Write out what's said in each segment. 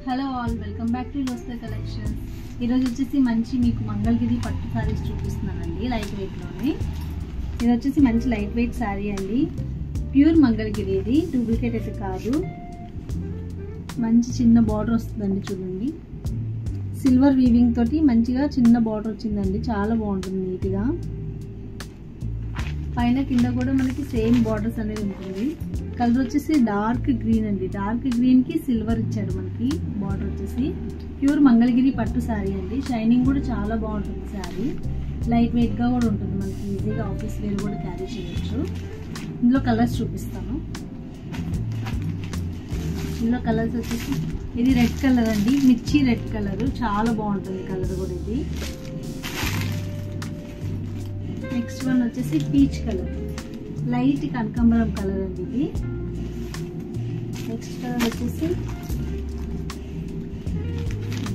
Hello all, welcome back to Loster Collections. ఈరోజు వచ్చేసి మంచి మీకు మంగళగిరి పట్టు సారీస్ చూపిస్తున్నానండి. లైట్ వెయిట్లోనే ఇది వచ్చేసి మంచి లైట్ వెయిట్ శారీ అండి. ప్యూర్ మంగళగిరి, ఇది డూప్లికేట్ అయితే కాదు. మంచి చిన్న బార్డర్ వస్తుందండి, చూడండి. సిల్వర్ వీవింగ్ తోటి మంచిగా చిన్న బార్డర్ వచ్చిందండి, చాలా బాగుంటుంది నీట్గా. పైన కింద కూడా మనకి సేమ్ బార్డర్స్ అనేది ఉంటుంది. కలర్ వచ్చేసి డార్క్ గ్రీన్ అండి. డార్క్ గ్రీన్ కి సిల్వర్ ఇచ్చాడు మనకి. బార్డర్ వచ్చేసి ప్యూర్ మంగళగిరి పట్టు శారీ అండి. షైనింగ్ కూడా చాలా బాగుంటుంది శారీ. లైట్ వెయిట్ గా కూడా ఉంటుంది, మనకి ఈజీగా ఆఫీస్ వేర్ కూడా క్యారీ చేయొచ్చు. ఇందులో కలర్స్ చూపిస్తాను. ఇందులో కలర్స్ వచ్చేసి ఇది రెడ్ కలర్ అండి, మిర్చి రెడ్ కలర్, చాలా బాగుంటుంది కలర్ కూడా ఇది. నెక్స్ట్ వన్ వచ్చేసి పీచ్ కలర్, లైట్ కనకాంబరం కలర్ అండి ఇది. నెక్స్ట్ కలర్ వచ్చేసి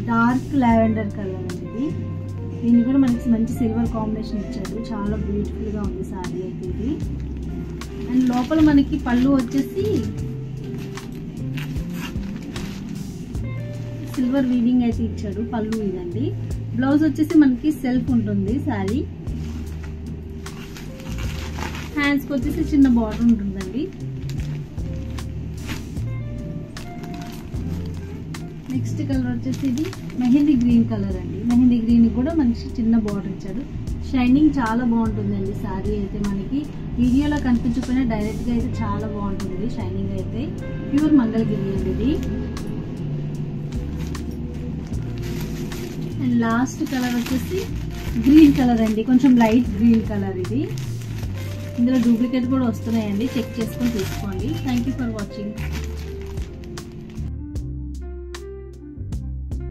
డార్క్ లావెండర్ కలర్ అండి ఇది. దీన్ని కూడా మనకి మంచి సిల్వర్ కాంబినేషన్ ఇచ్చాడు, చాలా బ్యూటిఫుల్ గా ఉంది సారీ అయితే ఇది. అండ్ లోపల మనకి పళ్ళు వచ్చేసి సిల్వర్ వీవింగ్ అయితే ఇచ్చాడు, పళ్ళు ఇదండి. బ్లౌజ్ వచ్చేసి మనకి సెల్ఫ్ ఉంటుంది సారీ. హ్యాండ్స్కి వచ్చేసి చిన్న బార్డర్ ఉంటుందండి. నెక్స్ట్ కలర్ వచ్చేసి ఇది మెహందీ గ్రీన్ కలర్ అండి. మెహందీ గ్రీన్ కూడా మంచి చిన్న బార్డర్ ఇచ్చాడు. షైనింగ్ చాలా బాగుంటుందండి సారీ అయితే. మనకి వీడియోలో కనిపించకపోయినా డైరెక్ట్గా అయితే చాలా బాగుంటుంది షైనింగ్ అయితే. ప్యూర్ మంగళగిరి అండి ఇది. అండ్ లాస్ట్ కలర్ వచ్చేసి గ్రీన్ కలర్ అండి, కొంచెం లైట్ గ్రీన్ కలర్ ఇది. ఇందులో డూప్లికేట్ కూడా వస్తున్నాయండి, చెక్ చేసుకొని తీసుకోండి. Thank you for watching.